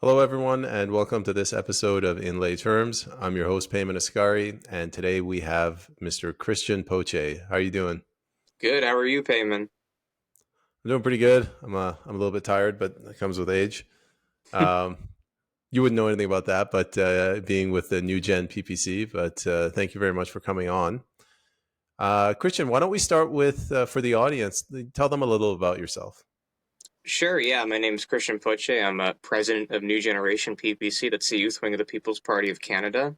Hello, everyone, and welcome to this episode of In Lay Terms. I'm your host, Payman Ascari, and today we have Mr. Christian Poce. How are you doing? Good. How are you, Payman? I'm doing pretty good. I'm a little bit tired, but that comes with age. Um, you wouldn't know anything about that, but being with the NewGen PPC. But thank you very much for coming on. Christian, why don't we start with for the audience? Tell them a little about yourself. Sure. Yeah, my name is Christian Poce. I'm president of New Generation PPC. That's the youth wing of the People's Party of Canada.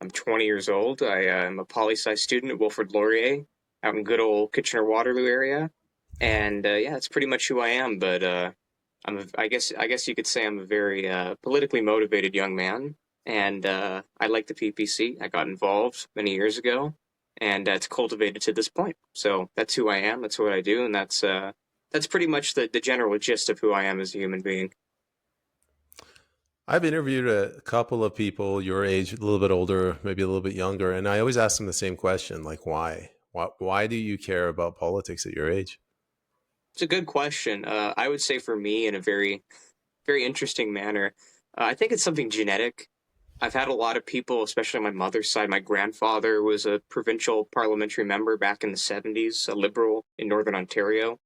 I'm 20 years old. I am a poli-sci student at Wilfrid Laurier out in good old Kitchener-Waterloo area. And yeah, that's pretty much who I am. But I guess you could say I'm a very politically motivated young man. And I like the PPC. I got involved many years ago, and it's cultivated to this point. So that's who I am. That's what I do, and that's pretty much the general gist of who I am as a human being. I've interviewed a couple of people your age, a little bit older, maybe a little bit younger, and I always ask them the same question, like why? Why do you care about politics at your age? It's a good question. I would say for me, in a very interesting manner, I think it's something genetic. I've had a lot of people, especially on my mother's side. My grandfather was a provincial parliamentary member back in the 70s, a liberal in Northern Ontario.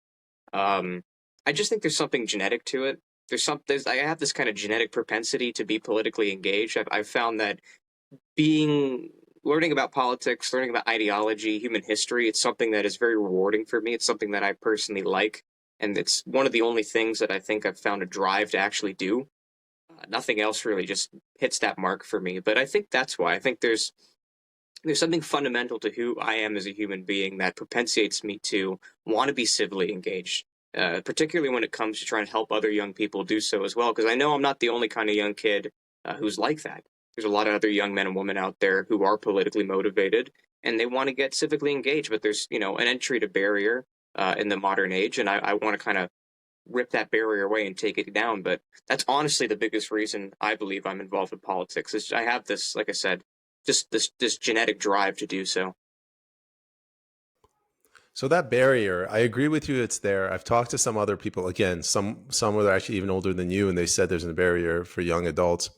Um, I just think there's something genetic to it. I have this kind of genetic propensity to be politically engaged. I've found that being learning about politics, learning about ideology, human history, it's something that is very rewarding for me. It's something that I personally like, and it's one of the only things that I think I've found a drive to actually do. Nothing else really just hits that mark for me. But I think that's why. I think there's something fundamental to who I am as a human being that propensitates me to want to be civilly engaged, particularly when it comes to trying to help other young people do so as well. Because I know I'm not the only kind of young kid who's like that. There's a lot of other young men and women out there who are politically motivated and they want to get civically engaged, but there's an entry to barrier in the modern age, and I want to kind of rip that barrier away and take it down. But that's honestly the biggest reason I believe I'm involved with politics. Is I have this, like I said, just this genetic drive to do so. So that barrier, I agree with you. It's there. I've talked to some other people. Again, some are actually even older than you, and they said there's a barrier for young adults.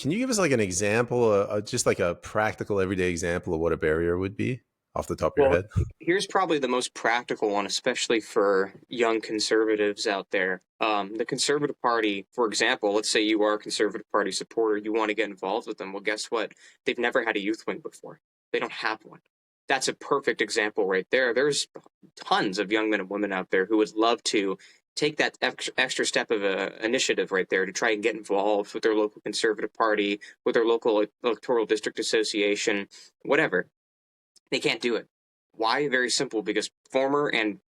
Can you give us like an example, just like a practical, everyday example of what a barrier would be off the top of your Well, head? here's probably the most practical one, especially for young conservatives out there. The Conservative Party, for example, let's say you are a Conservative Party supporter, you want to get involved with them. Well, guess what? They've never had a youth wing before. They don't have one. That's a perfect example right there. There's tons of young men and women out there who would love to take that extra step of initiative right there to try and get involved with their local Conservative Party, with their local electoral district association, whatever. They can't do it. Why? Very simple. Because former and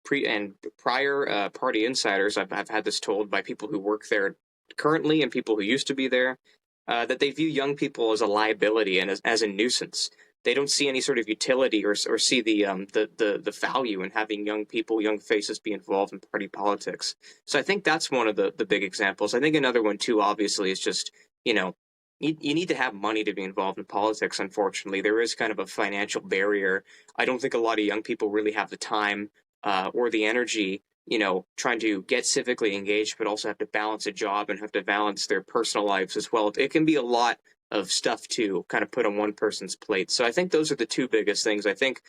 prior party insiders, I've had this told by people who work there currently and people who used to be there, that they view young people as a liability and as a nuisance. They don't see any sort of utility or see the value in having young people, young faces be involved in party politics. So I think that's one of the big examples. I think another one too, obviously, is just you know you need to have money to be involved in politics. Unfortunately, there is kind of a financial barrier. I don't think a lot of young people really have the time or the energy, trying to get civically engaged, but also have to balance a job and have to balance their personal lives as well. It can be a lot of stuff to kind of put on one person's plate. So I think those are the two biggest things. I think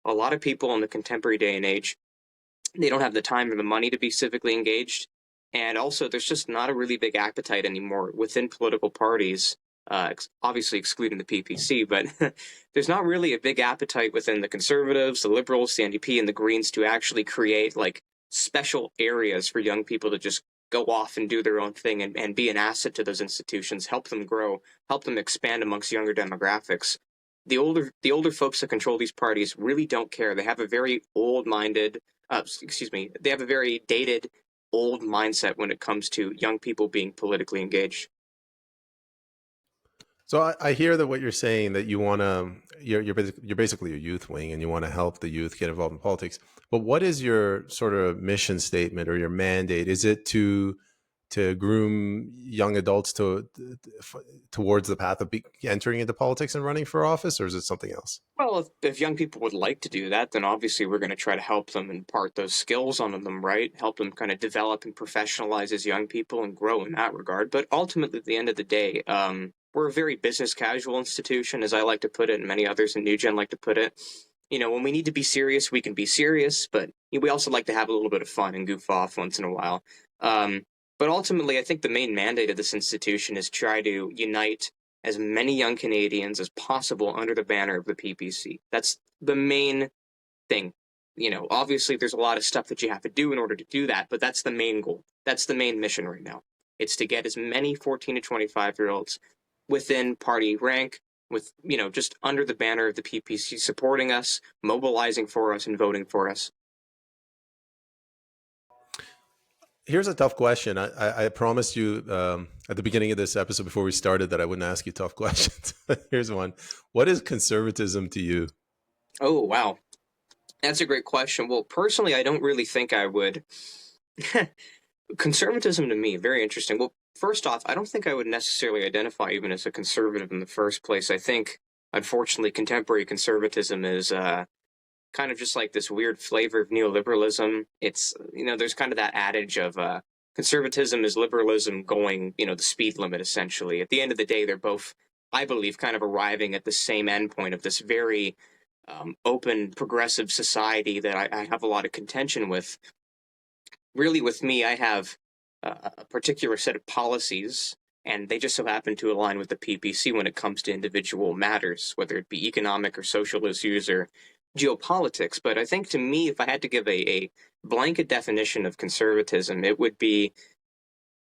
a lot of people in the contemporary day and age, they don't have the time or the money to be civically engaged. And also, there's just not a really big appetite anymore within political parties, obviously excluding the PPC, but there's not really a big appetite within the Conservatives, the Liberals, the NDP, and the Greens to actually create like special areas for young people to just go off and do their own thing and be an asset to those institutions, help them grow, help them expand amongst younger demographics. The older folks that control these parties really don't care. They have a very old-minded, excuse me, they have a very dated, old mindset when it comes to young people being politically engaged. So I hear that what you're saying that you want to you're basically a youth wing and you want to help the youth get involved in politics. But what is your sort of mission statement or your mandate? Is it to to groom young adults towards the path of entering into politics and running for office, or is it something else? Well, if young people would like to do that, then obviously we're going to try to help them impart those skills onto them, right? Help them kind of develop and professionalize as young people and grow in that regard. But ultimately, at the end of the day, we're a very business casual institution, as I like to put it, and many others in NewGen like to put it. When we need to be serious, we can be serious, but we also like to have a little bit of fun and goof off once in a while. But ultimately, I think the main mandate of this institution is try to unite as many young Canadians as possible under the banner of the PPC. That's the main thing. Obviously, there's a lot of stuff that you have to do in order to do that, but that's the main goal. That's the main mission right now. It's to get as many 14 to 25-year-olds within party rank, with, just under the banner of the PPC, supporting us, mobilizing for us, and voting for us. Here's a tough question. I promised you at the beginning of this episode before we started that I wouldn't ask you tough questions. Here's one. What is conservatism to you? Oh, wow. That's a great question. Well, personally, I don't really think I would. Conservatism to me, very interesting. Well, first off, I don't think I would necessarily identify even as a conservative in the first place. I think, unfortunately, contemporary conservatism is kind of just like this weird flavor of neoliberalism. It's, there's kind of that adage of conservatism is liberalism going, the speed limit, essentially. At the end of the day, they're both, I believe, kind of arriving at the same endpoint of this very open, progressive society that I have a lot of contention with. Really, with me, I have a particular set of policies, and they just so happen to align with the PPC when it comes to individual matters, whether it be economic or social issues or geopolitics. But I think, to me, if I had to give a blanket definition of conservatism, it would be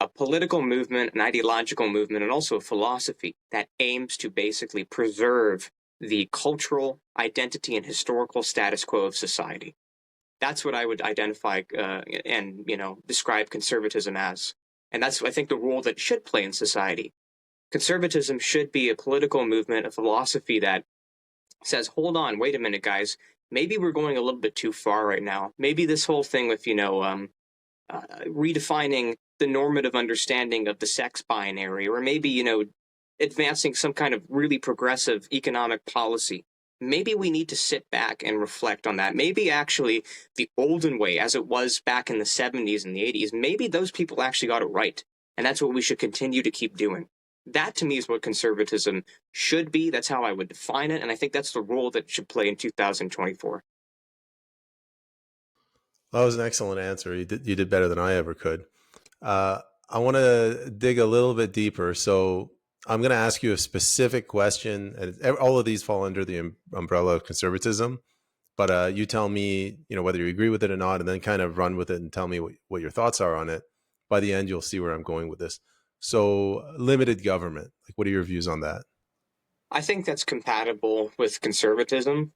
a political movement, an ideological movement, and also a philosophy that aims to basically preserve the cultural identity and historical status quo of society. That's what I would identify and describe conservatism as. And that's, I think, the role that it should play in society. Conservatism should be a political movement, a philosophy that says, hold on, wait a minute, guys. Maybe we're going a little bit too far right now. Maybe this whole thing with, redefining the normative understanding of the sex binary, or maybe, advancing some kind of really progressive economic policy. Maybe we need to sit back and reflect on that. Maybe actually the olden way, as it was back in the 70s and the 80s, maybe those people actually got it right. And that's what we should continue to keep doing. That, to me, is what conservatism should be. That's how I would define it. And I think that's the role that it should play in 2024. Well, that was an excellent answer. You did better than I ever could. I want to dig a little bit deeper. So I'm going to ask you a specific question, and all of these fall under the umbrella of conservatism. But you tell me, whether you agree with it or not, and then kind of run with it and tell me what your thoughts are on it. By the end, you'll see where I'm going with this. So, limited government. Like, what are your views on that? I think that's compatible with conservatism.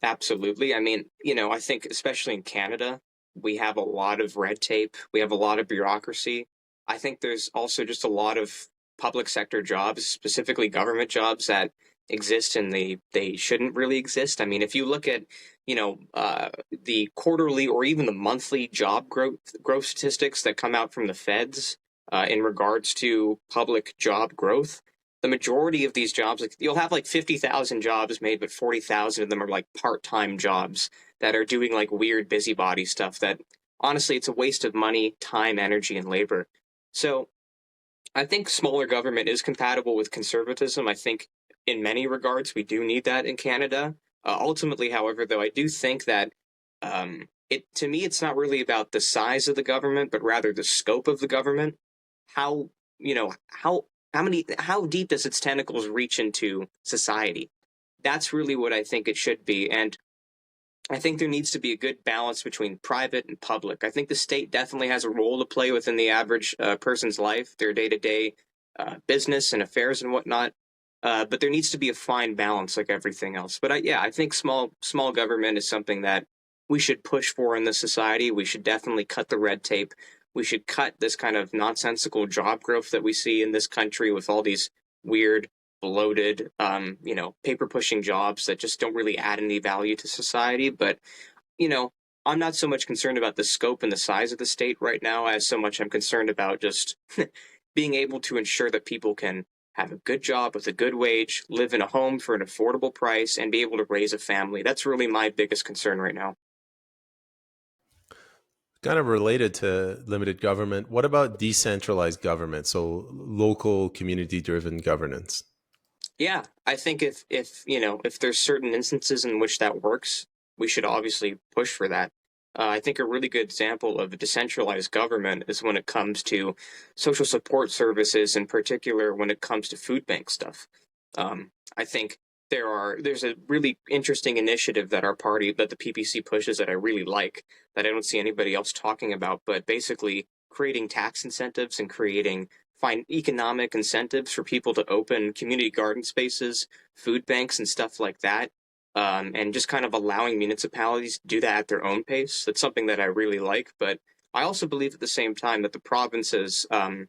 Absolutely. I mean, I think especially in Canada, we have a lot of red tape. We have a lot of bureaucracy. I think there's also just a lot of public sector jobs, specifically government jobs, that exist and they shouldn't really exist. I mean, if you look at, the quarterly or even the monthly job growth statistics that come out from the feds in regards to public job growth, the majority of these jobs, like, you'll have like 50,000 jobs made, but 40,000 of them are like part-time jobs that are doing like weird busybody stuff that, honestly, it's a waste of money, time, energy, and labor. So I think smaller government is compatible with conservatism. I think in many regards we do need that in Canada. Ultimately, however, though, I do think that to me, it's not really about the size of the government, but rather the scope of the government. How how deep does its tentacles reach into society? That's really what I think it should be. And I think there needs to be a good balance between private and public. I think the state definitely has a role to play within the average person's life, their day-to-day business and affairs and whatnot. But there needs to be a fine balance, like everything else. But I think small government is something that we should push for in this society. We should definitely cut the red tape. We should cut this kind of nonsensical job growth that we see in this country with all these weird, bloated, paper pushing jobs that just don't really add any value to society. But, I'm not so much concerned about the scope and the size of the state right now as so much I'm concerned about just being able to ensure that people can have a good job with a good wage, live in a home for an affordable price, and be able to raise a family. That's really my biggest concern right now. Kind of related to limited government. What about decentralized government? So local community driven governance. Yeah, I think if if there's certain instances in which that works, we should obviously push for that. I think a really good example of a decentralized government is when it comes to social support services, in particular when it comes to food bank stuff. I think there's a really interesting initiative that our party, that the PPC pushes, that I really like, that I don't see anybody else talking about, but basically creating tax incentives and creating find economic incentives for people to open community garden spaces, food banks, and stuff like that. And just kind of allowing municipalities to do that at their own pace. That's something that I really like. But I also believe at the same time that the provinces, and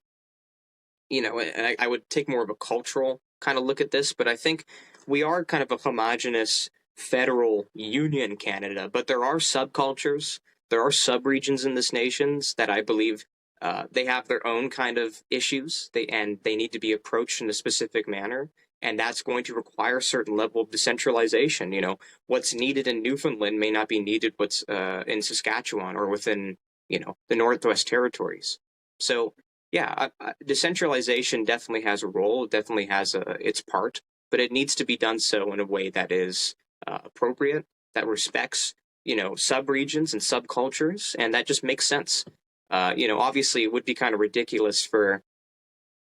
I would take more of a cultural kind of look at this, but I think we are kind of a homogenous federal union Canada, but there are subcultures, there are subregions in this nations that I believe they have their own kind of issues. They need to be approached in a specific manner, and that's going to require a certain level of decentralization. What's needed in Newfoundland may not be needed what's in Saskatchewan or within the Northwest Territories. So yeah, decentralization definitely has a role. It definitely has its part, but it needs to be done so in a way that is appropriate, that respects, subregions and subcultures, and that just makes sense. Obviously, it would be kind of ridiculous for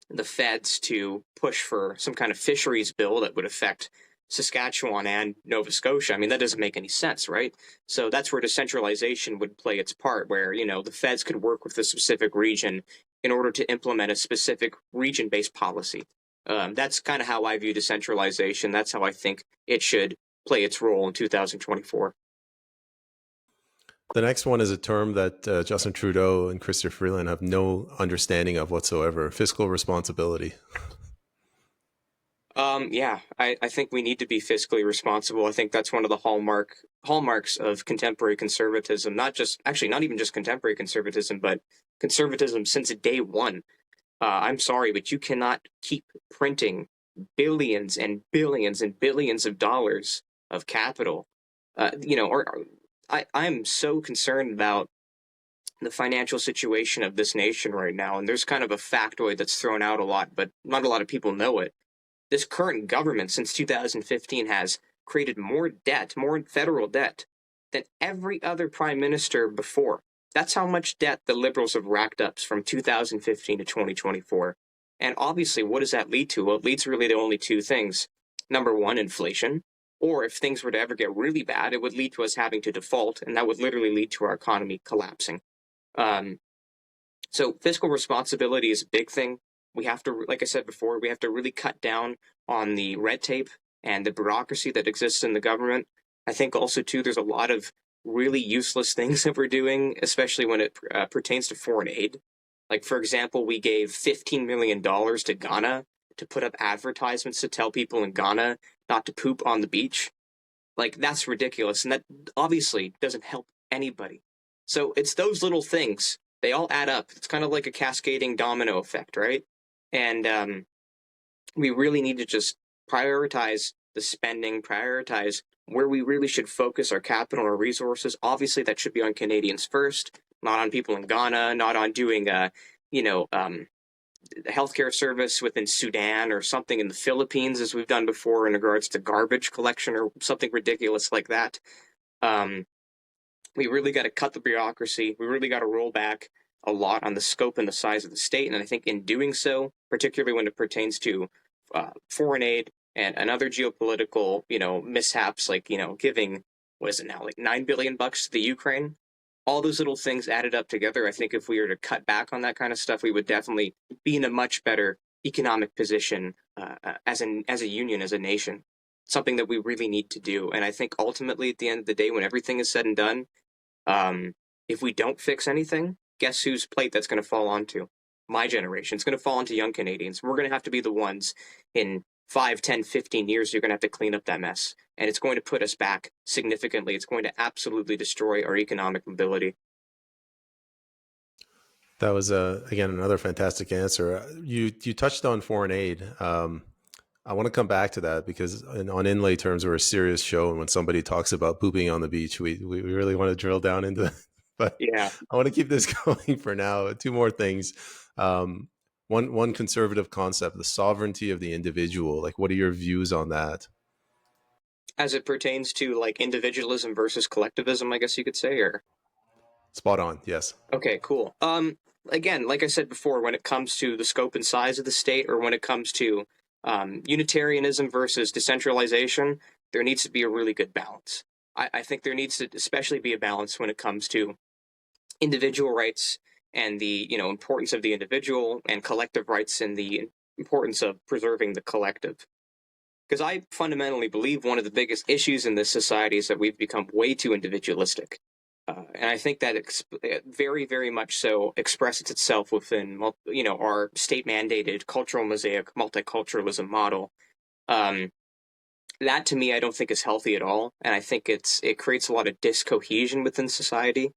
the feds to push for some kind of fisheries bill that would affect Saskatchewan and Nova Scotia. I mean, that doesn't make any sense, right? So that's where decentralization would play its part, where, the feds could work with a specific region in order to implement a specific region based policy. That's kind of how I view decentralization. That's how I think it should play its role in 2024. The next one is a term that Justin Trudeau and Chrysler Freeland have no understanding of whatsoever: fiscal responsibility. Yeah, I think we need to be fiscally responsible. I think that's one of the hallmarks of contemporary conservatism. Not even just contemporary conservatism, but conservatism since day one. I'm sorry, but you cannot keep printing billions and billions and billions of dollars of capital. I'm so concerned about the financial situation of this nation right now, and there's kind of a factoid that's thrown out a lot, but not a lot of people know it. This current government since 2015 has created more debt, more federal debt, than every other prime minister before. That's how much debt the Liberals have racked up from 2015 to 2024. And obviously, what does that lead to? Well, it leads really to only two things. Number one, inflation. Or if things were to ever get really bad, it would lead to us having to default, and that would literally lead to our economy collapsing. Um, so fiscal responsibility is a big thing. We have to, like I said before, we have to really cut down on the red tape and the bureaucracy that exists in the government. I think also, too, there's a lot of really useless things that we're doing, especially when it pertains to foreign aid. Like, for example, we gave $15 million to Ghana to put up advertisements to tell people in Ghana not to poop on the beach. Like, that's ridiculous. And that obviously doesn't help anybody. So it's those little things. They all add up. It's kind of like a cascading domino effect, right? And we really need to just prioritize the spending, prioritize where we really should focus our capital and our resources. Obviously, that should be on Canadians first, not on people in Ghana, not on doing, healthcare service within Sudan or something in the Philippines, as we've done before in regards to garbage collection or something ridiculous like that. We really got to cut the bureaucracy. We really got to roll back a lot on the scope and the size of the state. And I think in doing so, particularly when it pertains to foreign aid and other geopolitical, mishaps, like, giving, what is it now, like $9 billion to the Ukraine, all those little things added up together. I think if we were to cut back on that kind of stuff, we would definitely be in a much better economic position as a union, as a nation. Something that we really need to do. And I think ultimately, at the end of the day, when everything is said and done, if we don't fix anything, guess whose plate that's going to fall onto? My generation. It's going to fall onto young Canadians. We're going to have to be the ones in 5, 10, 15 years, you're going to have to clean up that mess. And it's going to put us back significantly. It's going to absolutely destroy our economic mobility. That was again another fantastic answer. You touched on foreign aid. I want to come back to that because on inlay terms, we're a serious show, and when somebody talks about pooping on the beach, we really want to drill down into that. But Yeah. I want to keep this going for now. Two more things. Um, one conservative concept: the sovereignty of the individual. Like, what are your views on that? As it pertains to like individualism versus collectivism, I guess you could say, or Spot on. Yes. okay, cool. Again, like I said before, when it comes to the scope and size of the state, or when it comes to Unitarianism versus decentralization, there needs to be a really good balance. I think there needs to especially be a balance when it comes to individual rights and the importance of the individual, and collective rights and the importance of preserving the collective. Because I fundamentally believe one of the biggest issues in this society is that we've become way too individualistic. And I think that very, very much so expresses itself within, our state-mandated cultural mosaic multiculturalism model. Um, that to me, I don't think is healthy at all, and I think it creates a lot of discohesion within society.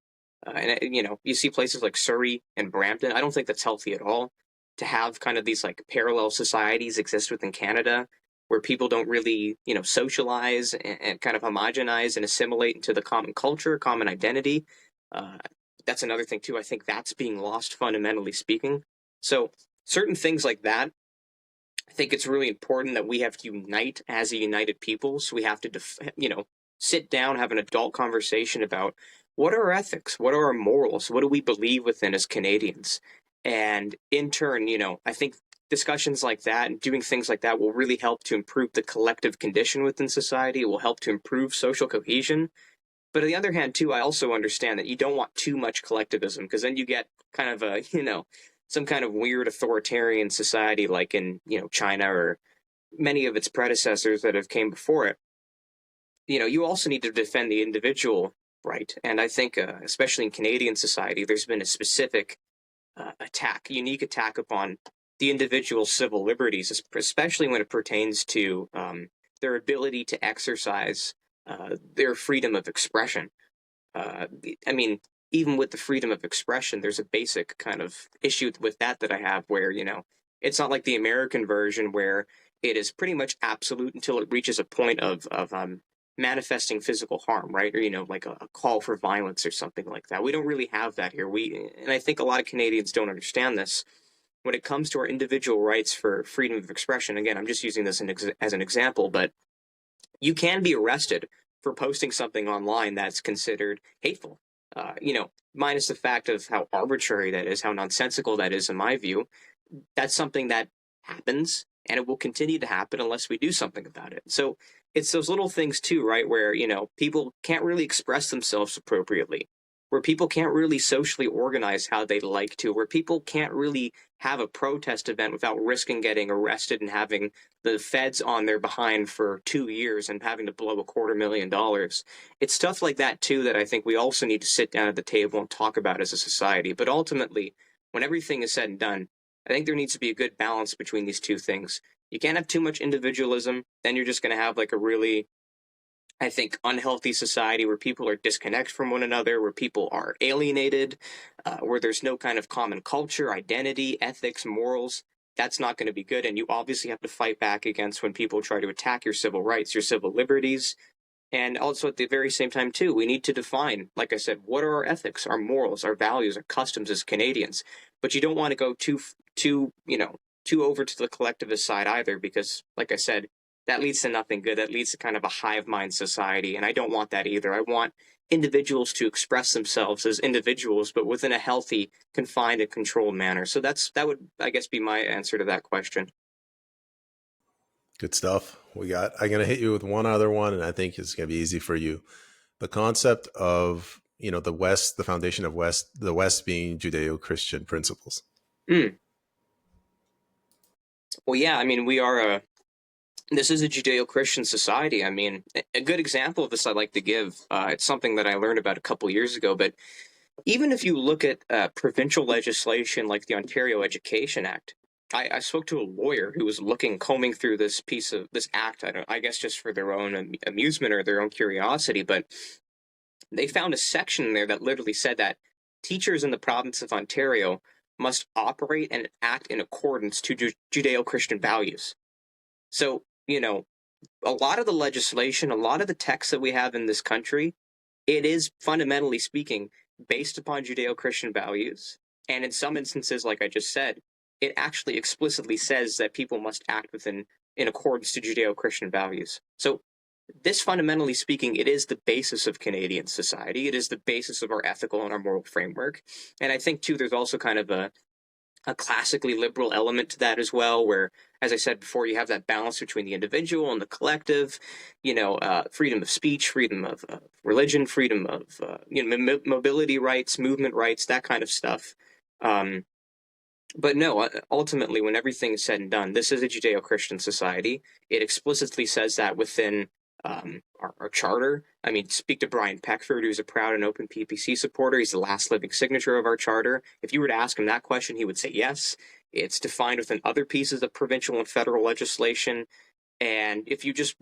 You see places like Surrey and Brampton. I don't think that's healthy at all. To have kind of these like parallel societies exist within Canada, where people don't really, socialize and kind of homogenize and assimilate into the common culture, common identity. Uh, that's another thing too. I think that's being lost fundamentally speaking. So certain things like that, I think it's really important that we have to unite as a united people. So we have to, sit down, have an adult conversation about what are our ethics, what are our morals, what do we believe within as Canadians, and in turn, I think discussions like that and doing things like that will really help to improve the collective condition within society. It will help to improve social cohesion. But on the other hand, too, I also understand that you don't want too much collectivism, because then you get kind of a, some kind of weird authoritarian society like in, China or many of its predecessors that have came before it. You also need to defend the individual right. And I think, especially in Canadian society, there's been a specific unique attack upon the individual's civil liberties, especially when it pertains to their ability to exercise their freedom of expression. I mean, even with the freedom of expression, there's a basic kind of issue with that I have where, it's not like the American version where it is pretty much absolute until it reaches a point of manifesting physical harm, right? Or, like a call for violence or something like that. We don't really have that here. And I think a lot of Canadians don't understand this. When it comes to our individual rights for freedom of expression, again, I'm just using this as an example, but you can be arrested for posting something online that's considered hateful. Minus the fact of how arbitrary that is, how nonsensical that is, in my view. That's something that happens, and it will continue to happen unless we do something about it. So it's those little things too, right? Where, people can't really express themselves appropriately, where people can't really socially organize how they'd like to, where people can't really have a protest event without risking getting arrested and having the feds on their behind for 2 years and having to blow $250,000. It's stuff like that too that I think we also need to sit down at the table and talk about as a society. But ultimately, when everything is said and done, I think there needs to be a good balance between these two things. You can't have too much individualism, then you're just going to have like a really, I think, unhealthy society where people are disconnected from one another, where people are alienated, where there's no kind of common culture, identity, ethics, morals. That's not going to be good. And you obviously have to fight back against when people try to attack your civil rights, your civil liberties. And also at the very same time, too, we need to define, like I said, what are our ethics, our morals, our values, our customs as Canadians. But you don't want to go too over to the collectivist side either, because, like I said, that leads to nothing good. That leads to kind of a hive mind society, and I don't want that either. I want individuals to express themselves as individuals, but within a healthy, confined, and controlled manner. So that would, I guess, be my answer to that question. Good stuff. I'm going to hit you with one other one, and I think it's going to be easy for you. The concept of, the West, the foundation of the West being Judeo-Christian principles. Mm. Well, yeah, I mean, this is a Judeo-Christian society. I mean, a good example of this I like to give, it's something that I learned about a couple years ago, but even if you look at provincial legislation like the Ontario Education Act, I spoke to a lawyer who was combing through this act. I guess just for their own amusement or their own curiosity, but they found a section in there that literally said that teachers in the province of Ontario must operate and act in accordance to Judeo-Christian values. So, a lot of the legislation, a lot of the text that we have in this country, it is fundamentally speaking based upon Judeo-Christian values. And in some instances, like I just said, it actually explicitly says that people must act in accordance to Judeo-Christian values. So this, fundamentally speaking, it is the basis of Canadian society. It is the basis of our ethical and our moral framework. And I think, too, there's also kind of a classically liberal element to that as well, where, as I said before, you have that balance between the individual and the collective, freedom of speech, freedom of religion, freedom of mobility rights, movement rights, that kind of stuff. But no, ultimately, when everything is said and done, this is a Judeo-Christian society. It explicitly says that within our charter. I mean, speak to Brian Peckford, who's a proud and open PPC supporter. He's the last living signature of our charter. If you were to ask him that question, he would say yes. It's defined within other pieces of provincial and federal legislation. And if you just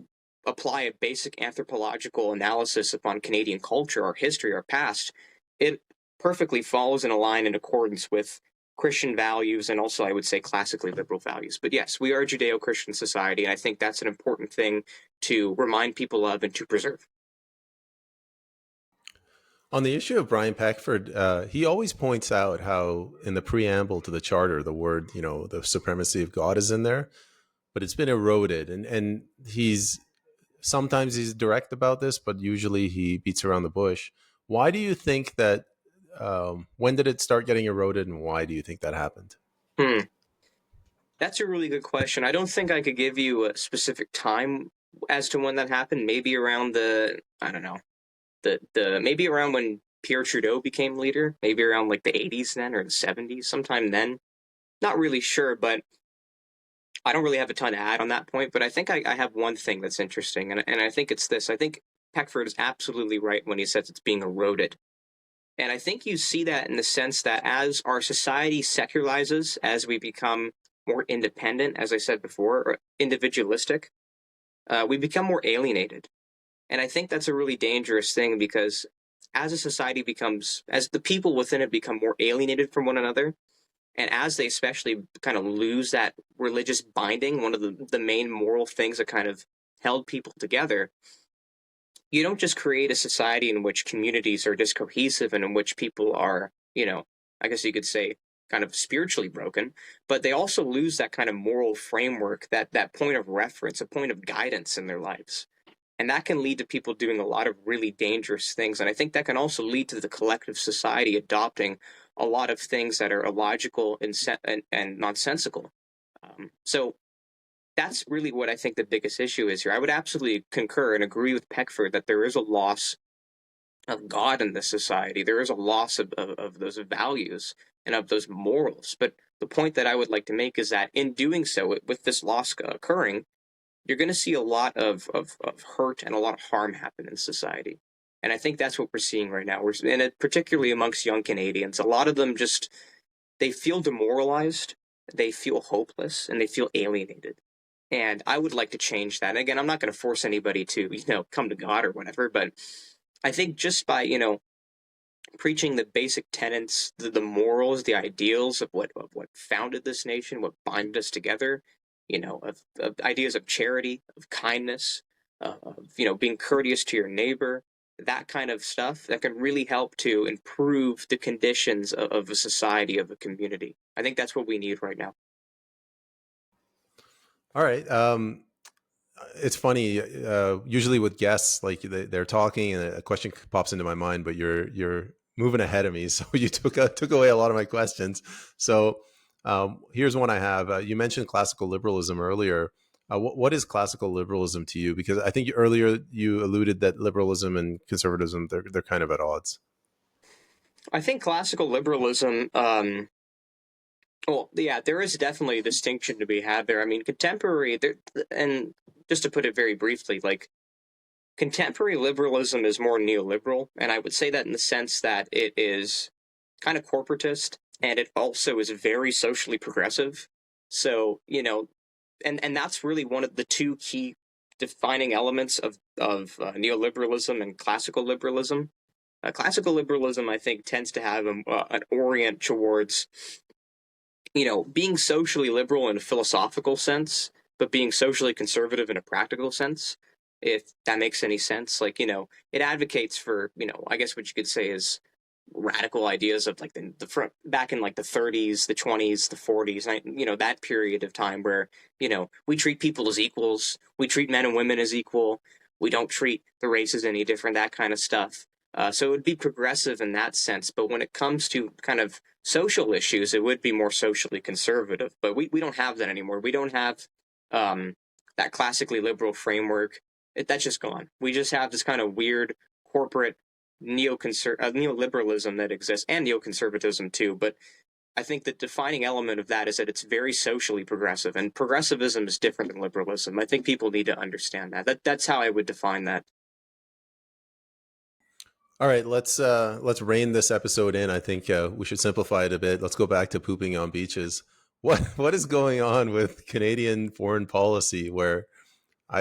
apply a basic anthropological analysis upon Canadian culture, our history, our past, it perfectly falls in a line in accordance with Christian values and also, I would say, classically liberal values. But yes, we are a Judeo-Christian society, and I think that's an important thing to remind people of and to preserve. On the issue of Brian Peckford, he always points out how in the preamble to the charter, the word, the supremacy of God is in there, but it's been eroded. And sometimes he's direct about this, but usually he beats around the bush. Why do you think that, when did it start getting eroded, and why do you think that happened? That's a really good question. I don't think I could give you a specific time as to when that happened. Maybe around I don't know, maybe around when Pierre Trudeau became leader, maybe around like the 80s then or the 70s, sometime then. Not really sure, but I don't really have a ton to add on that point. But I think I have one thing that's interesting, and I think it's this. I think Peckford is absolutely right when he says it's being eroded. And I think you see that in the sense that as our society secularizes, as we become more independent, as I said before, or individualistic, we become more alienated. And I think that's a really dangerous thing because as a society as the people within it become more alienated from one another, and as they especially kind of lose that religious binding, one of the main moral things that kind of held people together, you don't just create a society in which communities are discohesive and in which people are, I guess you could say, kind of spiritually broken, but they also lose that kind of moral framework, that point of reference, a point of guidance in their lives. And that can lead to people doing a lot of really dangerous things. And I think that can also lead to the collective society adopting a lot of things that are illogical and nonsensical. So that's really what I think the biggest issue is here. I would absolutely concur and agree with Peckford that there is a loss of God in this society. There is a loss of those values and of those morals. But the point that I would like to make is that in doing so, with this loss occurring, you're going to see a lot of hurt and a lot of harm happen in society. And I think that's what we're seeing right now. Particularly amongst young Canadians, a lot of them they feel demoralized, they feel hopeless, and they feel alienated. And I would like to change that. And again, I'm not going to force anybody to, come to God or whatever, but I think just by, preaching the basic tenets, the morals, the ideals of what founded this nation, what bind us together, of ideas of charity, of kindness, of being courteous to your neighbor, that kind of stuff that can really help to improve the conditions of a society, of a community. I think that's what we need right now. All right. It's funny. Usually with guests, like they're talking, and a question pops into my mind, but you're moving ahead of me, so you took away a lot of my questions. So here's one I have. You mentioned classical liberalism earlier. What is classical liberalism to you? Because I think earlier you alluded that liberalism and conservatism they're kind of at odds. I think classical liberalism. Well, yeah, there is definitely a distinction to be had there. I mean, and just to put it very briefly, like contemporary liberalism is more neoliberal, and I would say that in the sense that it is kind of corporatist, and it also is very socially progressive. So, and that's really one of the two key defining elements of neoliberalism and classical liberalism. Classical liberalism, I think, tends to have an orient towards, being socially liberal in a philosophical sense, but being socially conservative in a practical sense, if that makes any sense. Like, it advocates for, I guess what you could say is radical ideas of like the front back in like the 30s, the 20s, the 40s, that period of time where, we treat people as equals, we treat men and women as equal, we don't treat the races any different, that kind of stuff. So it would be progressive in that sense. But when it comes to kind of social issues, it would be more socially conservative. But we don't have that anymore. We don't have that classically liberal framework. That's just gone. We just have this kind of weird corporate neoliberalism that exists, and neoconservatism too. But I think the defining element of that is that it's very socially progressive, and progressivism is different than liberalism. I think people need to understand that's how I would define that. All right, let's rein this episode in. I think we should simplify it a bit. Let's go back to pooping on beaches. What is going on with Canadian foreign policy where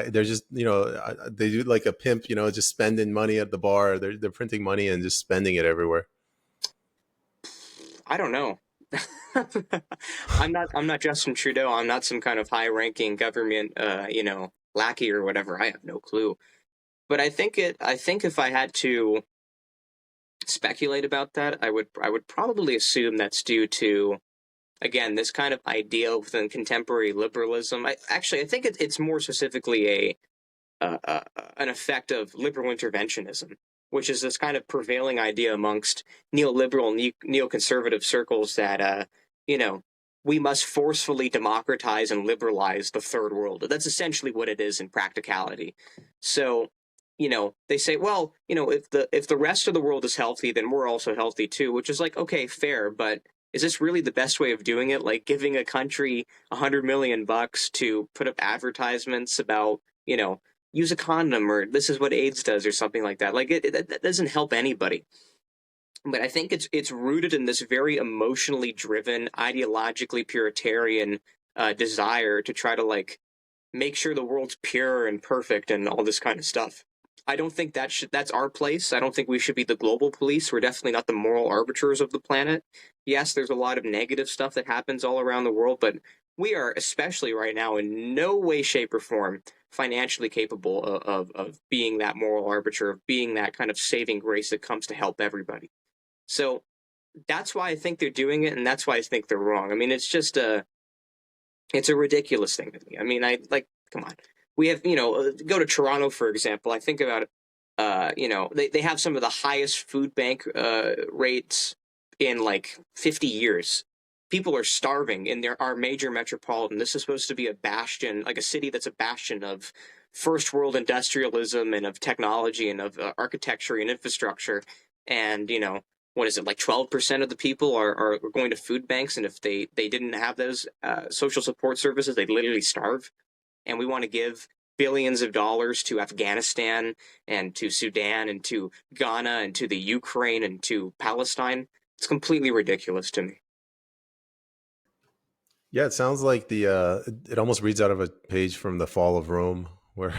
they're just they do like a pimp, just spending money at the bar. They're printing money and just spending it everywhere. I don't know. I'm not Justin Trudeau. I'm not some kind of high-ranking government lackey or whatever. I have no clue. But I think if I had to speculate about that, I would probably assume that's due to, again, this kind of idea within contemporary liberalism. I think it's more specifically an effect of liberal interventionism, which is this kind of prevailing idea amongst neoliberal, neoconservative circles that, we must forcefully democratize and liberalize the third world. That's essentially what it is in practicality. So, they say, well, if the rest of the world is healthy, then we're also healthy too, which is like, okay, fair, but is this really the best way of doing it? Like giving a country $100 million to put up advertisements about, use a condom, or this is what AIDS does, or something like that. Like that doesn't help anybody. But I think it's rooted in this very emotionally driven, ideologically puritarian desire to try to like make sure the world's pure and perfect and all this kind of stuff. I don't think that's our place. I don't think we should be the global police. We're definitely not the moral arbiters of the planet. Yes, there's a lot of negative stuff that happens all around the world, but we are, especially right now, in no way, shape, or form financially capable of being that moral arbiter, of being that kind of saving grace that comes to help everybody. So that's why I think they're doing it, and that's why I think they're wrong. I mean, it's a ridiculous thing to me. I mean, come on. We have, go to Toronto, for example. I think about, they have some of the highest food bank rates in like 50 years. People are starving in our major metropolitan. This is supposed to be a bastion, like a city that's a bastion of first world industrialism and of technology and of architecture and infrastructure. And, what is it, like 12% of the people are going to food banks, and if they didn't have those social support services, they'd literally starve. And we want to give billions of dollars to Afghanistan and to Sudan and to Ghana and to the Ukraine and to Palestine. It's completely ridiculous to me. Yeah, it sounds like it almost reads out of a page from the Fall of Rome, where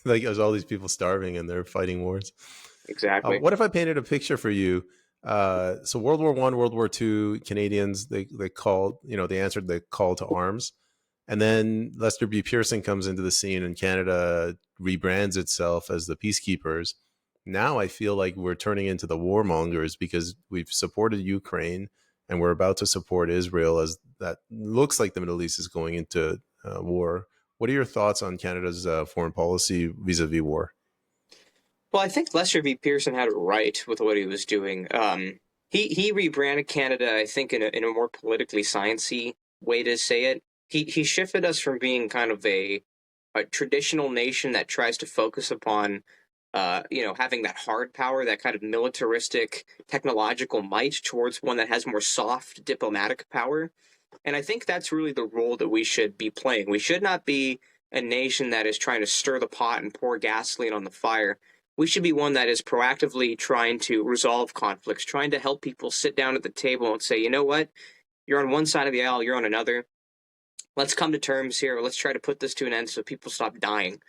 like there's all these people starving and they're fighting wars. Exactly. What if I painted a picture for you? So World War I, World War II, Canadians they called, they answered the call to arms, and then Lester B. Pearson comes into the scene, and Canada rebrands itself as the peacekeepers. Now I feel like we're turning into the warmongers because we've supported Ukraine and we're about to support Israel, as that looks like the Middle East is going into war. What are your thoughts on Canada's foreign policy vis-a-vis war? Well, I think Lester V. Pearson had it right with what he was doing. He rebranded Canada, I think, in a more politically sciencey way to say it. He shifted us from being kind of a traditional nation that tries to focus upon having that hard power, that kind of militaristic technological might, towards one that has more soft diplomatic power. And I think that's really the role that we should be playing. We should not be a nation that is trying to stir the pot and pour gasoline on the fire. We should be one that is proactively trying to resolve conflicts, trying to help people sit down at the table and say, you know what, you're on one side of the aisle, you're on another. let's come to terms here. Let's try to put this to an end so people stop dying.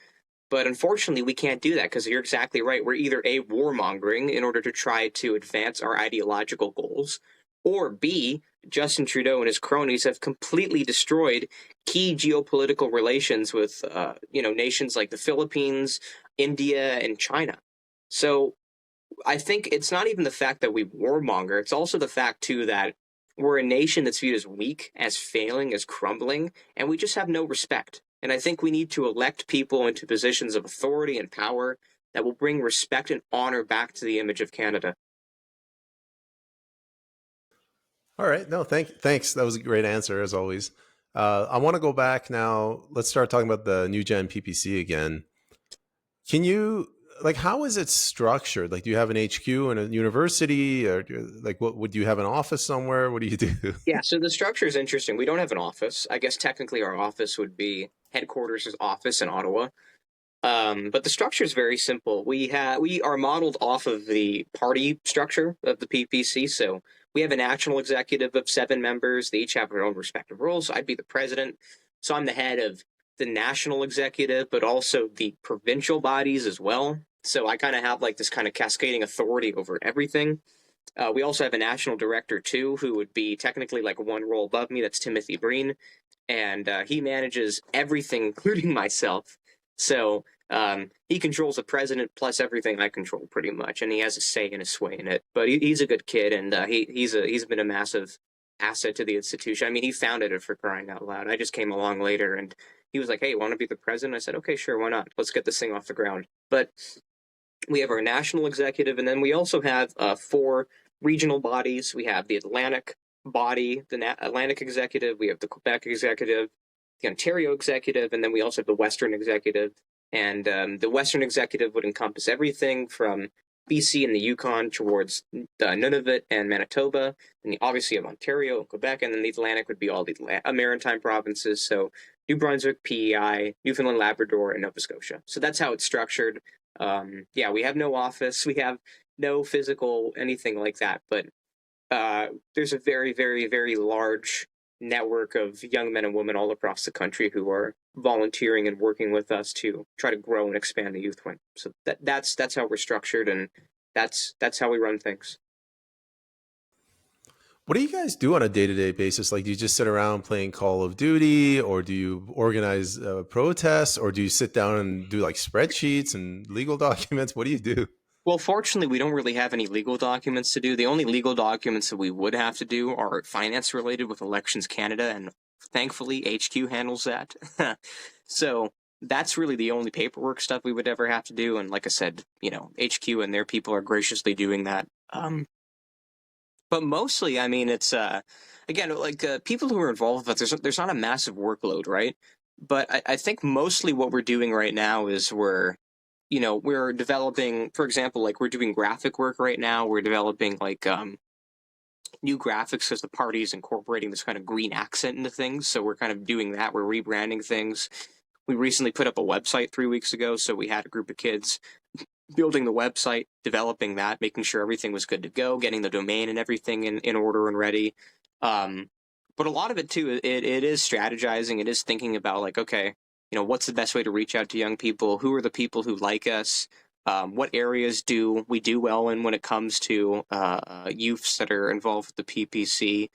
But unfortunately, we can't do that because you're exactly right. We're either A, warmongering in order to try to advance our ideological goals, or B, Justin Trudeau and his cronies have completely destroyed key geopolitical relations with, nations like the Philippines, India, and China. So I think it's not even the fact that we warmonger, it's also the fact, too, that we're a nation that's viewed as weak, as failing, as crumbling, and we just have no respect. And I think we need to elect people into positions of authority and power that will bring respect and honor back to the image of Canada. All right. No, thanks. That was a great answer as always. I want to go back now. Let's start talking about the NewGen PPC again. Can you like how is it structured? Like, do you have an HQ in a university, or like what would you have an office somewhere? What do you do? Yeah, so the structure is interesting. We don't have an office. I guess technically our office would be headquarters' office in Ottawa. But the structure is very simple. We are modeled off of the party structure of the PPC. So we have a national executive of 7 members. They each have their own respective roles. I'd be the president, so I'm the head of the national executive, but also the provincial bodies as well. So I kind of have like this kind of cascading authority over everything. We also have a national director too, who would be technically like one role above me. That's Timothy Breen, and he manages everything, including myself. So he controls the president plus everything I control pretty much, and he has a say and a sway in it. But he's a good kid, and he's been a massive asset to the institution. I mean, he founded it, for crying out loud. I just came along later, and he was like, "Hey, want to be the president?" I said, "Okay, sure, why not? Let's get this thing off the ground." But we have our national executive, and then we also have 4 regional bodies. We have the Atlantic body, the Atlantic executive. We have the Quebec executive, the Ontario executive, and then we also have the Western executive. And the Western executive would encompass everything from BC and the Yukon towards Nunavut and Manitoba. And obviously you have Ontario and Quebec, and then the Atlantic would be all the maritime provinces. So New Brunswick, PEI, Newfoundland, Labrador, and Nova Scotia. So that's how it's structured. Yeah, we have no office. We have no physical anything like that. But there's a very, very, very large network of young men and women all across the country who are volunteering and working with us to try to grow and expand the youth wing. So that's how we're structured, and that's how we run things. What do you guys do on a day-to-day basis? Like, do you just sit around playing Call of Duty, or do you organize protests, or do you sit down and do like spreadsheets and legal documents? What do you do? Well, fortunately, we don't really have any legal documents to do. The only legal documents that we would have to do are finance related with Elections Canada, and thankfully, HQ handles that. So that's really the only paperwork stuff we would ever have to do. And like I said, HQ and their people are graciously doing that. But mostly, I mean, it's again like people who are involved with it. There's not a massive workload, right? But I think mostly what we're doing right now is we're developing, for example, like we're doing graphic work right now. We're developing like new graphics because the party is incorporating this kind of green accent into things. So we're kind of doing that. We're rebranding things. We recently put up a website 3 weeks ago. So we had a group of kids building the website, developing that, making sure everything was good to go, getting the domain and everything in order and ready. But a lot of it too, it is strategizing. It is thinking about like, okay, what's the best way to reach out to young people? Who are the people who like us? What areas do we do well in when it comes to youths that are involved with the PPC?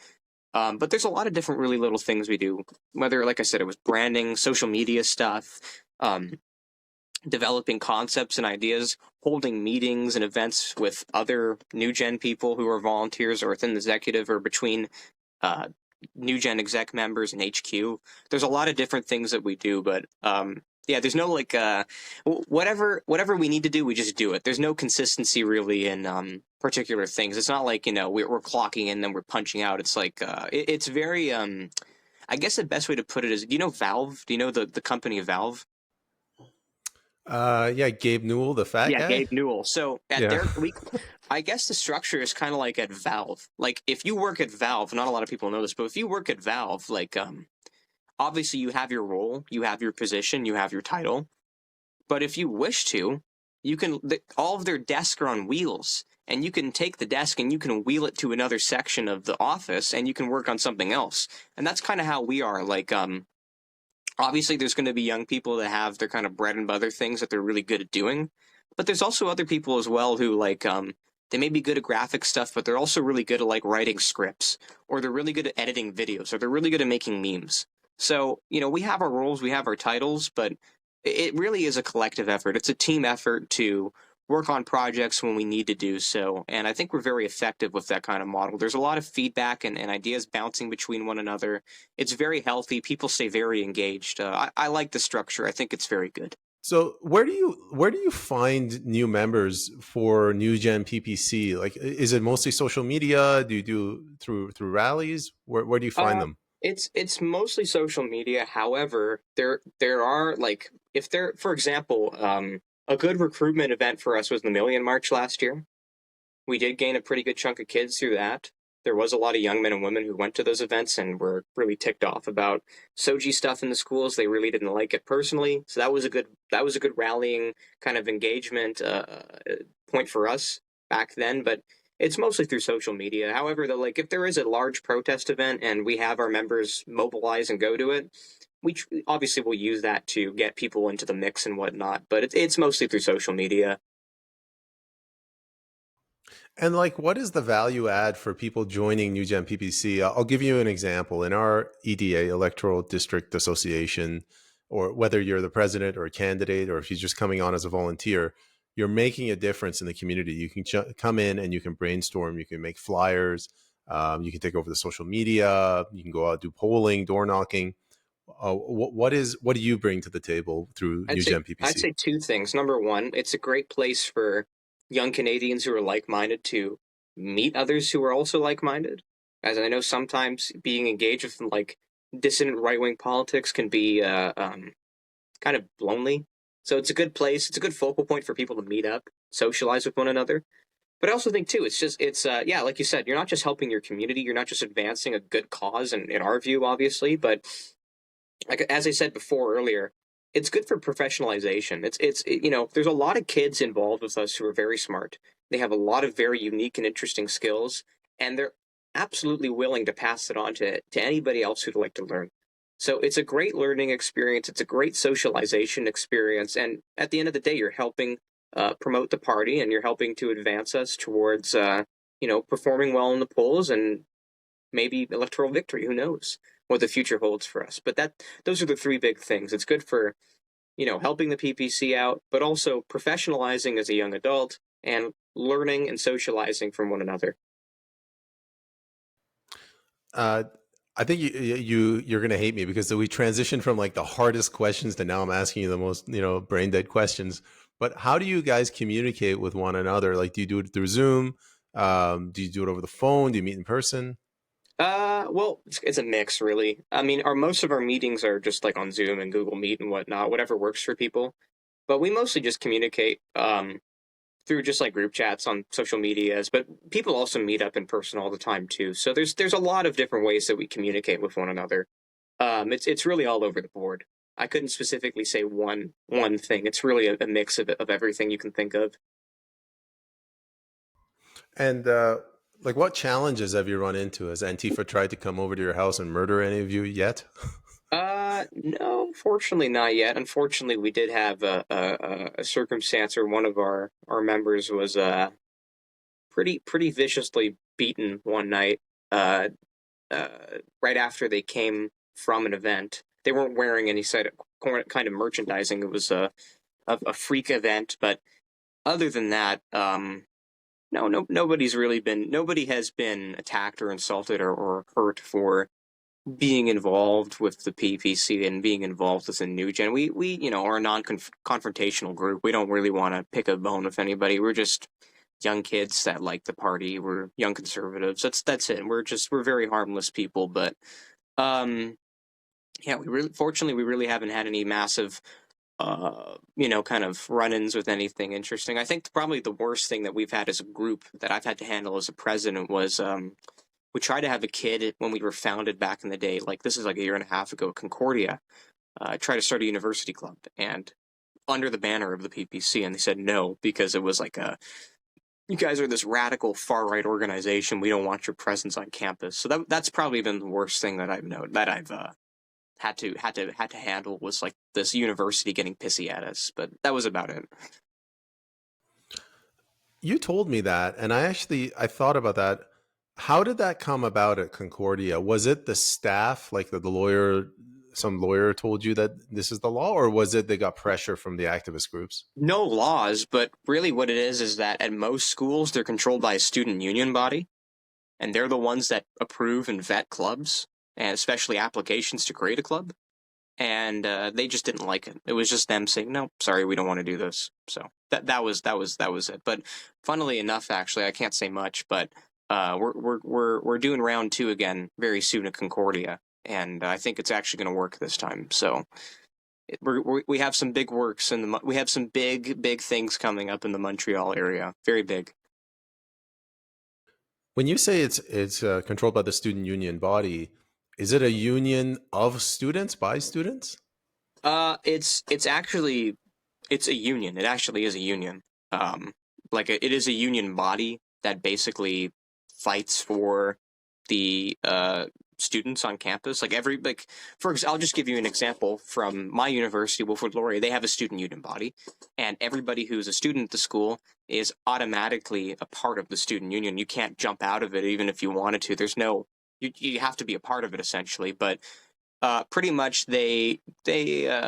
But there's a lot of different really little things we do, whether, like I said, it was branding, social media stuff, developing concepts and ideas, holding meetings and events with other NewGen people who are volunteers or within the executive or between NewGen exec members and HQ. There's a lot of different things that we do, but yeah, there's no like whatever we need to do, we just do it. There's no consistency really in particular things. It's not like we're clocking in then we're punching out. It's like it's very I guess the best way to put it is, do you know Valve? Do you know the company Valve? Yeah, Gabe Newell, the fat Yeah, guy. Gabe Newell. So at Yeah. I guess the structure is kind of like at Valve. Like if you work at Valve, not a lot of people know this, but if you work at Valve, like obviously you have your role, you have your position, you have your title. But if you wish to, you can all of their desks are on wheels, and you can take the desk and you can wheel it to another section of the office and you can work on something else. And that's kind of how we are. Like Obviously, there's going to be young people that have their kind of bread and butter things that they're really good at doing, but there's also other people as well who like they may be good at graphic stuff, but they're also really good at like writing scripts, or they're really good at editing videos, or they're really good at making memes. So, we have our roles, we have our titles, but it really is a collective effort. It's a team effort to work on projects when we need to do so. And I think we're very effective with that kind of model. There's a lot of feedback and ideas bouncing between one another. It's very healthy. People stay very engaged. I like the structure. I think it's very good. So where do you find new members for New Gen PPC? Like, is it mostly social media? Do you do through rallies? Where do you find Uh, them? it's mostly social media. However, there are like if there, for example, a good recruitment event for us was the Million March last year. We did gain a pretty good chunk of kids through that. There was a lot of young men and women who went to those events and were really ticked off about Soji stuff in the schools. They really didn't like it personally, so that was a good rallying kind of engagement point for us back then. But it's mostly through social media. However, though, like if there is a large protest event and we have our members mobilize and go to it, we obviously will use that to get people into the mix and whatnot. But it's mostly through social media. And like, what is the value add for people joining New Gen PPC? I'll give you an example. In our EDA, Electoral District Association, or whether you're the president or a candidate, or if you're just coming on as a volunteer, you're making a difference in the community. You can come in and you can brainstorm, you can make flyers, you can take over the social media, you can go out do polling, door knocking. What do you bring to the table through New Gen I'd PPC? say two things. Number one, it's a great place for young Canadians who are like-minded to meet others who are also like-minded. As I know, sometimes being engaged with like dissident right-wing politics can be kind of lonely. So it's a good place. It's a good focal point for people to meet up, socialize with one another. But I also think too, it's yeah, like you said, you're not just helping your community, you're not just advancing a good cause, and in our view, obviously, but like as I said before earlier, it's good for professionalization. There's a lot of kids involved with us who are very smart. They have a lot of very unique and interesting skills, and they're absolutely willing to pass it on to anybody else who'd like to learn. So it's a great learning experience. It's a great socialization experience, and at the end of the day, you're helping promote the party, and you're helping to advance us towards performing well in the polls and maybe electoral victory. Who knows what the future holds for us? But those are the three big things. It's good for helping the PPC out, but also professionalizing as a young adult and learning and socializing from one another. Uh, I think you're gonna hate me because we transitioned from like the hardest questions to now I'm asking you the most brain dead questions. But how do you guys communicate with one another? Like, do you do it through Zoom? Do you do it over the phone? Do you meet in person? Well, it's a mix, really. I mean, our most of our meetings are just like on Zoom and Google Meet and whatnot, whatever works for people. But we mostly just communicate through just like group chats on social medias. But people also meet up in person all the time too. So there's a lot of different ways that we communicate with one another. It's really all over the board. I couldn't specifically say one thing. It's really a mix of everything you can think of. And like, what challenges have you run into? Has Antifa tried to come over to your house and murder any of you yet? No, fortunately not yet. Unfortunately, we did have a circumstance where one of our members was pretty viciously beaten one night. Uh, uh, right after they came from an event. They weren't wearing any kind of merchandising. It was a freak event, but other than that, no, nobody has been attacked or insulted or hurt for being involved with the PPC and being involved with the NewGen. We are a non-confrontational group. We don't really want to pick a bone with anybody. We're just young kids that like the party. We're young conservatives. That's it. We're very harmless people. But um, yeah, we really haven't had any massive kind of run-ins with anything interesting. I think probably the worst thing that we've had as a group that I've had to handle as a president was we tried to have a kid when we were founded back in the day. Like this is like a year and a half ago, Concordia. Tried to start a university club and under the banner of the PPC, and they said no because it was like you guys are this radical far right organization. We don't want your presence on campus. So that's probably been the worst thing that I've known that I've had to handle was like this university getting pissy at us, but that was about it. You told me that, and I thought about that. How did that come about at Concordia? Was it the staff, like the lawyer, some lawyer told you that this is the law, or was it they got pressure from the activist groups? No laws, but really what it is that at most schools they're controlled by a student union body, and they're the ones that approve and vet clubs, and especially applications to create a club. And they just didn't like it. It was just them saying, "No, sorry, we don't want to do this." So that was it. But funnily enough, actually, I can't say much, but we're doing round two again very soon at Concordia, and I think it's actually going to work this time. So we have some big works in the we have some big things coming up in the Montreal area, very big. When you say it's controlled by the student union body, is it a union of students by students? It's actually it's a union. It actually is a union. Um, it is a union body that basically fights for the students on campus. I'll just give you an example from my university, Wilfrid Laurier. They have a student union body, and everybody who's a student at the school is automatically a part of the student union. You can't jump out of it even if you wanted to. There's no you have to be a part of it essentially, but pretty much they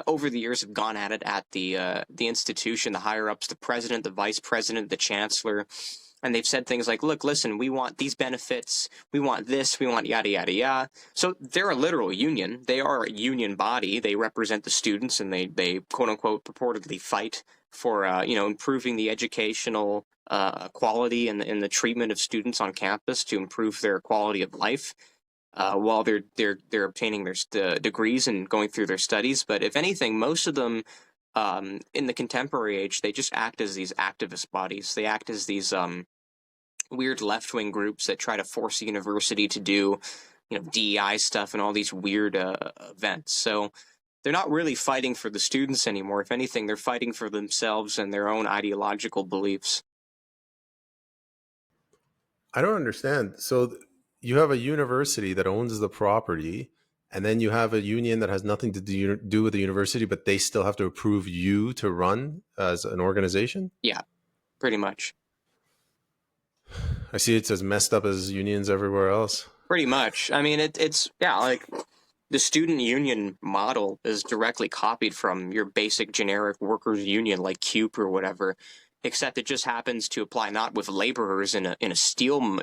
over the years have gone at it at the institution, the higher ups, the president, the vice president, the chancellor, and they've said things like, "Look, listen, we want these benefits, we want this, we want yada yada yada." So they're a literal union. They are a union body. They represent the students, and they quote unquote purportedly fight for improving the educational quality and the treatment of students on campus to improve their quality of life while they're obtaining their degrees and going through their studies. But if anything, most of them in the contemporary age, they just act as these activist bodies. They act as these weird left wing groups that try to force the university to do DEI stuff and all these weird events. So they're not really fighting for the students anymore. If anything, they're fighting for themselves and their own ideological beliefs. I don't understand. So you have a university that owns the property, and then you have a union that has nothing to do with the university, but they still have to approve you to run as an organization? Yeah, pretty much. I see it's as messed up as unions everywhere else. Pretty much. I mean, it's yeah, like the student union model is directly copied from your basic generic workers union like CUPE or whatever, except it just happens to apply not with laborers in a steel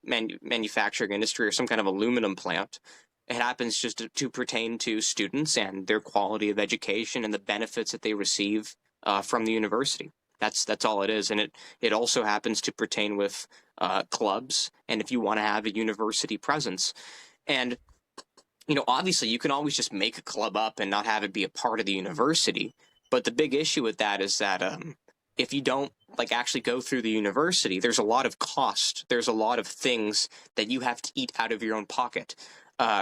manufacturing industry or some kind of aluminum plant. It happens just to pertain to students and their quality of education and the benefits that they receive from the university. That's all it is, and it also happens to pertain with clubs, and if you want to have a university presence, and obviously you can always just make a club up and not have it be a part of the university. But the big issue with that is that if you don't actually go through the university, there's a lot of cost. There's a lot of things that you have to eat out of your own pocket.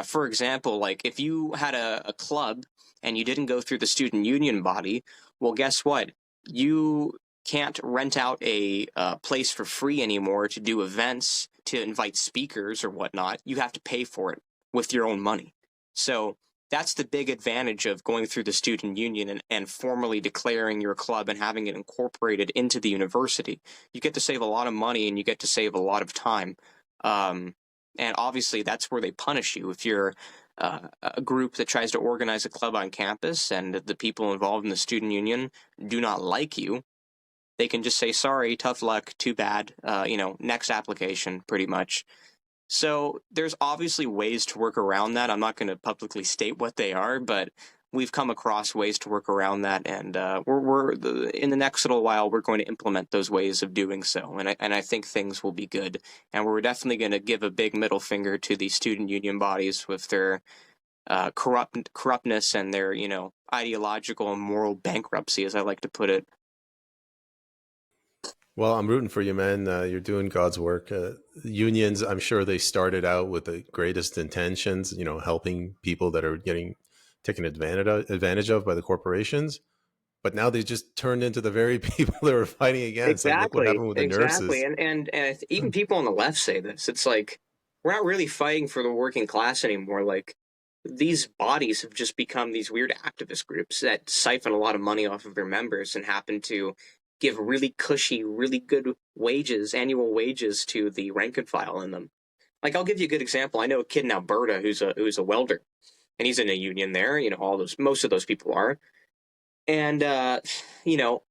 For example, like if you had a club and you didn't go through the student union body, well, guess what? You can't rent out a place for free anymore to do events, to invite speakers or whatnot. You have to pay for it with your own money. So that's the big advantage of going through the student union and formally declaring your club and having it incorporated into the university. You get to save a lot of money and you get to save a lot of time. And obviously, that's where they punish you. If you're a group that tries to organize a club on campus and the people involved in the student union do not like you, they can just say, sorry, tough luck, too bad, next application, pretty much. So there's obviously ways to work around that. I'm not going to publicly state what they are, but we've come across ways to work around that, and in the next little while we're going to implement those ways of doing so, and I think things will be good. And we're definitely going to give a big middle finger to the student union bodies with their corruptness and their ideological and moral bankruptcy, as I like to put it. Well, I'm rooting for you, man. You're doing God's work. Unions, I'm sure they started out with the greatest intentions, helping people that are getting taken advantage of by the corporations. But now they just turned into the very people they were fighting against. Like, look what Exactly, happened with the exactly, nurses. and even people on the left say this. It's like we're not really fighting for the working class anymore. Like these bodies have just become these weird activist groups that siphon a lot of money off of their members and happen to give really cushy, really good wages, annual wages to the rank and file in them. Like I'll give you a good example. I know a kid in Alberta who's a welder, and he's in a union there. You know, all those most of those people are, and you know,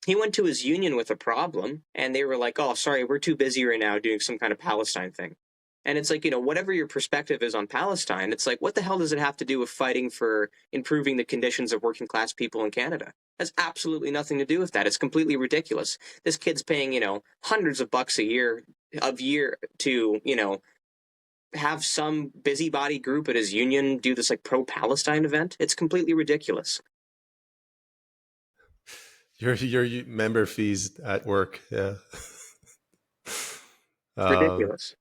he went to his union with a problem, and they were like, "Oh, sorry, we're too busy right now doing some kind of Palestine thing." And it's like, whatever your perspective is on Palestine, it's like, what the hell does it have to do with fighting for improving the conditions of working class people in Canada? Has absolutely nothing to do with that. It's completely ridiculous. This kid's paying, hundreds of bucks a year to, have some busybody group at his union do this like pro-Palestine event. It's completely ridiculous. Your member fees at work, yeah. It's um, ridiculous.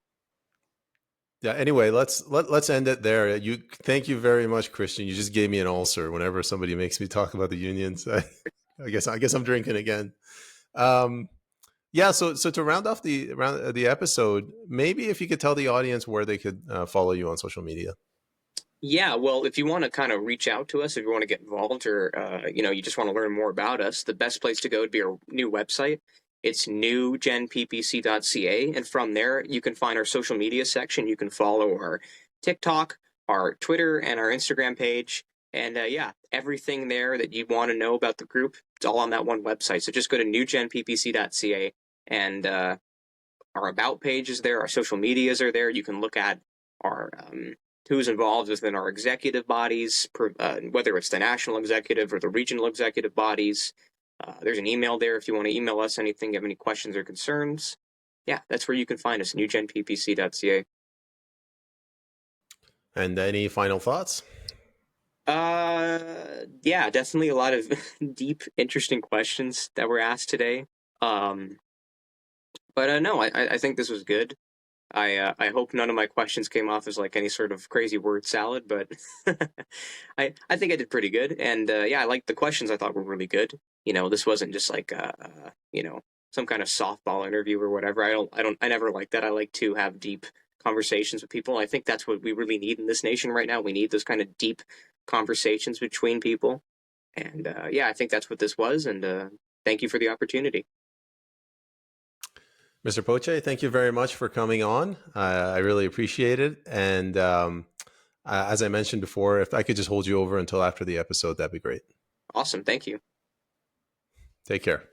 yeah. Anyway, let's end it there. Thank you very much, Christian. You just gave me an ulcer whenever somebody makes me talk about the unions. I guess I'm drinking again. Um, yeah. So to round off the episode, maybe if you could tell the audience where they could follow you on social media. Yeah, well, if you want to kind of reach out to us, if you want to get involved, or you just want to learn more about us, the best place to go would be our new website. It's newgenppc.ca, and from there you can find our social media section. You can follow our TikTok, our Twitter, and our Instagram page, and yeah, everything there that you want to know about the group, it's all on that one website. So just go to newgenppc.ca, and our about page is there. Our social medias are there. You can look at our who's involved within our executive bodies, whether it's the national executive or the regional executive bodies. There's an email there if you want to email us anything, you have any questions or concerns. Yeah, that's where you can find us, newgenppc.ca. And any final thoughts? Yeah, definitely a lot of deep, interesting questions that were asked today. Um, but no, I think this was good. I hope none of my questions came off as like any sort of crazy word salad, but I think I did pretty good. And yeah, I liked the questions. I thought were really good. This wasn't just like some kind of softball interview or whatever. I never like that. I like to have deep conversations with people. I think that's what we really need in this nation right now. We need those kind of deep conversations between people. And yeah, I think that's what this was. And thank you for the opportunity. Mr. Poce, thank you very much for coming on. I really appreciate it. And as I mentioned before, if I could just hold you over until after the episode, that'd be great. Awesome. Thank you. Take care.